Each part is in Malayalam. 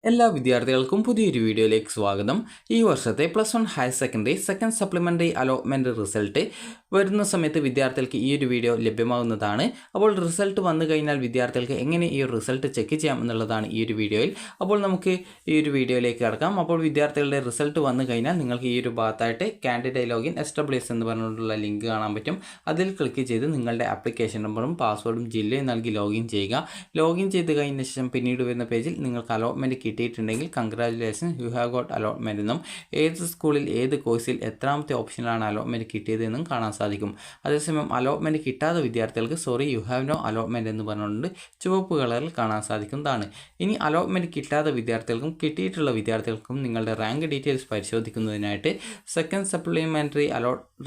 എല്ലാ വിദ്യാർത്ഥികൾക്കും പുതിയൊരു വീഡിയോയിലേക്ക് സ്വാഗതം. ഈ വർഷത്തെ +1 higher secondary second supplementary allotment result വരുന്ന സമയത്ത് വിദ്യാർത്ഥികൾക്ക് ഈ ഒരു വീഡിയോ ലഭ്യമാകുന്നതാണ്. അപ്പോൾ റിസൾട്ട് വന്നു കഴിഞ്ഞാൽ വിദ്യാർത്ഥികൾക്ക് എങ്ങനെ ഈ റിസൾട്ട് ചെക്ക് ചെയ്യാം എന്നുള്ളതാണ് ഈ ഒരു വീഡിയോയിൽ. അപ്പോൾ നമുക്ക് ഈ ഒരു വീഡിയോയിലേക്ക് കടക്കാം. അപ്പോൾ വിദ്യാർത്ഥികളുടെ റിസൾട്ട് വന്നു കഴിഞ്ഞാൽ നിങ്ങൾക്ക് ഈ ഒരു ഭാഗത്തായിട്ട് കാൻഡിഡേറ്റ് ലോഗിൻ SWS എന്ന് പറഞ്ഞിട്ടുള്ള ലിങ്ക് കാണാൻ പറ്റും. അതിൽ ക്ലിക്ക് ചെയ്ത് നിങ്ങളുടെ ആപ്ലിക്കേഷൻ നമ്പറും പാസ്വേഡും ജില്ലയും നൽകി ലോഗിൻ ചെയ്യുക. ലോഗിൻ ചെയ്ത് കഴിഞ്ഞ ശേഷം പിന്നീട് വരുന്ന പേജിൽ നിങ്ങൾക്ക് അലോട്ട്മെൻറ്റ് കിട്ടിയിട്ടുണ്ടെങ്കിൽ congratulation, you have got allotment എന്നും ഏത് സ്കൂളിൽ ഏത് കോഴ്സിൽ എത്രാമത്തെ ഓപ്ഷനിലാണ് അലോട്ട്മെൻറ്റ് കിട്ടിയതെന്നും കാണാൻ സാധിക്കും. അതേസമയം അലോട്ട്മെൻറ്റ് കിട്ടാത്ത വിദ്യാർത്ഥികൾക്ക് യു ഹാവ് നോ അലോട്ട്മെൻറ്റ് എന്ന് പറഞ്ഞുകൊണ്ട് ചുവപ്പ് കളറിൽ കാണാൻ സാധിക്കുന്നതാണ്. ഇനി അലോട്ട്മെൻറ്റ് കിട്ടാത്ത വിദ്യാർത്ഥികൾക്കും കിട്ടിയിട്ടുള്ള വിദ്യാർത്ഥികൾക്കും നിങ്ങളുടെ റാങ്ക് ഡീറ്റെയിൽസ് പരിശോധിക്കുന്നതിനായിട്ട് സെക്കൻഡ് സപ്ലിമെൻ്ററി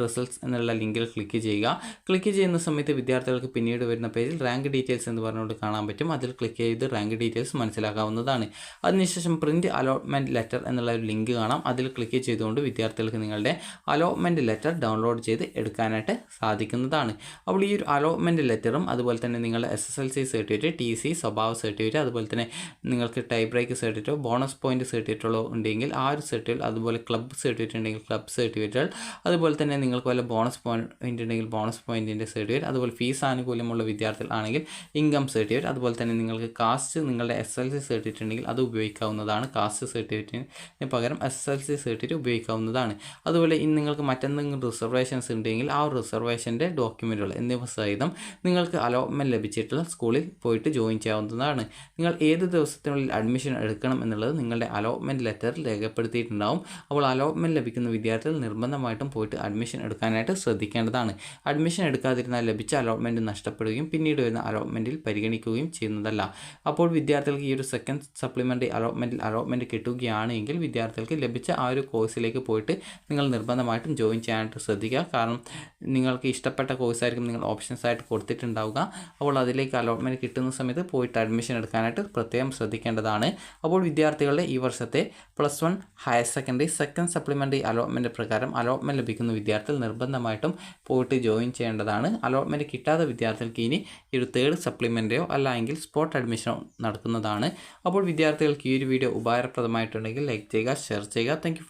റിസൾട്ട്സ് എന്നുള്ള ലിങ്കിൽ ക്ലിക്ക് ചെയ്യുക. ക്ലിക്ക് ചെയ്യുന്ന സമയത്ത് വിദ്യാർത്ഥികൾക്ക് പിന്നീട് വരുന്ന പേജിൽ റാങ്ക് ഡീറ്റെയിൽസ് എന്ന് പറഞ്ഞുകൊണ്ട് കാണാൻ പറ്റും. അതിൽ ക്ലിക്ക് ചെയ്ത് റാങ്ക് ഡീറ്റെയിൽസ് മനസ്സിലാക്കാവുന്നതാണ്. അതിനുശേഷം പ്രിൻറ്റ് അലോട്ട്മെൻറ്റ് ലെറ്റർ എന്നുള്ള ഒരു ലിങ്ക് കാണാം. അതിൽ ക്ലിക്ക് ചെയ്തുകൊണ്ട് വിദ്യാർത്ഥികൾക്ക് നിങ്ങളുടെ അലോട്ട്മെൻറ്റ് ലെറ്റർ ഡൗൺലോഡ് ചെയ്ത് എടുക്കാനായിട്ട് സാധിക്കുന്നതാണ്. അപ്പോൾ ഈ ഒരു അലോട്ട്മെൻറ്റ് ലെറ്ററും അതുപോലെ തന്നെ നിങ്ങളുടെ SSLC സർട്ടിഫിക്കറ്റ്, TC, സ്വഭാവ സർട്ടിഫിക്കറ്റ്, അതുപോലെ തന്നെ നിങ്ങൾക്ക് ടൈ ബ്രേക്ക് സർട്ടിഫിക്കറ്റോ ബോണസ് പോയിൻറ്റ് സർട്ടിഫിക്കറ്റുകളോ ഉണ്ടെങ്കിൽ ആ ഒരു സർട്ടിഫിക്കറ്റ്, അതുപോലെ ക്ലബ്ബ് സർട്ടിഫിക്കറ്റ് ഉണ്ടെങ്കിൽ ക്ലബ്ബ് സർട്ടിഫിക്കറ്റുകൾ, അതുപോലെ തന്നെ നിങ്ങൾക്ക് വല്ല ബോണസ് പോയിൻ്റ് ഉണ്ടെങ്കിൽ ബോണസ് പോയിൻറ്റിൻ്റെ സർട്ടിഫിക്കറ്റ്, അതുപോലെ ഫീസ് ആനുകൂല്യമുള്ള വിദ്യാർത്ഥികൾ ആണെങ്കിൽ ഇൻകം സർട്ടിഫിക്കറ്റ്, അതുപോലെ തന്നെ നിങ്ങൾക്ക് കാസ്റ്റ് നിങ്ങളുടെ SSLC സർട്ടിഫിക്കറ്റ് ഉണ്ടെങ്കിൽ അത് ഉപയോഗിക്കാവുന്നതാണ്. കാസ്റ്റ് സർട്ടിഫിക്കറ്റിന് പകരം SSLC സർട്ടിഫിക്കറ്റ് ഉപയോഗിക്കാവുന്നതാണ്. അതുപോലെ ഇനി നിങ്ങൾക്ക് മറ്റെന്തെങ്കിലും റിസർവേഷൻസ് ഉണ്ടെങ്കിൽ ആ റിസർവേഷൻ്റെ ഡോക്യുമെൻറ്റുകൾ എന്നിവ സഹിതം നിങ്ങൾക്ക് അലോട്ട്മെൻറ്റ് ലഭിച്ചിട്ടുള്ള സ്കൂളിൽ പോയിട്ട് ജോയിൻ ചെയ്യാവുന്നതാണ്. നിങ്ങൾ ഏത് ദിവസത്തിനുള്ളിൽ അഡ്മിഷൻ എടുക്കണം എന്നുള്ളത് നിങ്ങളുടെ അലോട്ട്മെൻറ്റ് ലെറ്ററിൽ രേഖപ്പെടുത്തിയിട്ടുണ്ടാവും. അപ്പോൾ അലോട്ട്മെൻറ്റ് ലഭിക്കുന്ന വിദ്യാർത്ഥികൾ നിർബന്ധമായിട്ടും പോയിട്ട് അഡ്മിഷൻ എടുക്കാനായിട്ട് ശ്രദ്ധിക്കേണ്ടതാണ്. അഡ്മിഷൻ എടുക്കാതിരുന്നാൽ ലഭിച്ച അലോട്ട്മെൻറ്റ് നഷ്ടപ്പെടുകയും പിന്നീട് വരുന്ന അലോട്ട്മെൻറ്റിൽ പരിഗണിക്കുകയും ചെയ്യുന്നതല്ല. അപ്പോൾ വിദ്യാർത്ഥികൾക്ക് ഈ ഒരു സെക്കൻഡ് സപ്ലിമെൻ്ററി അലോട്ട്മെൻറ്റ് കിട്ടുകയാണ് എങ്കിൽ വിദ്യാർത്ഥികൾക്ക് ലഭിച്ച ആ ഒരു കോഴ്സിലേക്ക് പോയിട്ട് നിങ്ങൾ നിർബന്ധമായിട്ടും ജോയിൻ ചെയ്യാനായിട്ട് ശ്രദ്ധിക്കുക. കാരണം നിങ്ങൾക്ക് ഇഷ്ടപ്പെട്ട കോഴ്സായിരിക്കും നിങ്ങൾ ഓപ്ഷൻസ് ആയിട്ട് കൊടുത്തിട്ടുണ്ടാവുക. അപ്പോൾ അതിലേക്ക് അലോട്ട്മെൻറ്റ് കിട്ടുന്ന സമയത്ത് പോയിട്ട് അഡ്മിഷൻ എടുക്കാനായിട്ട് പ്രത്യേകം ശ്രദ്ധിക്കേണ്ടതാണ്. അപ്പോൾ വിദ്യാർത്ഥികളുടെ ഈ വർഷത്തെ +1 higher secondary second supplementary allotment പ്രകാരം അലോട്ട്മെൻറ്റ് ലഭിക്കുന്ന വിദ്യാർത്ഥികൾ നിർബന്ധമായിട്ടും പോയിട്ട് ജോയിൻ ചെയ്യേണ്ടതാണ്. അലോട്ട്മെൻറ്റ് കിട്ടാത്ത വിദ്യാർത്ഥികൾക്ക് ഇനി ഒരു തേർഡ് സപ്ലിമെൻ്ററിയോ അല്ലെങ്കിൽ സ്പോട്ട് അഡ്മിഷനോ നടത്തുന്നതാണ്. അപ്പോൾ വിദ്യാർത്ഥികൾക്ക് ഈ ഒരു വീഡിയോ ഉപകാരപ്രദമായിട്ടുണ്ടെങ്കിൽ ലൈക്ക് ചെയ്യുക, ഷെയർ ചെയ്യുക. Thank you.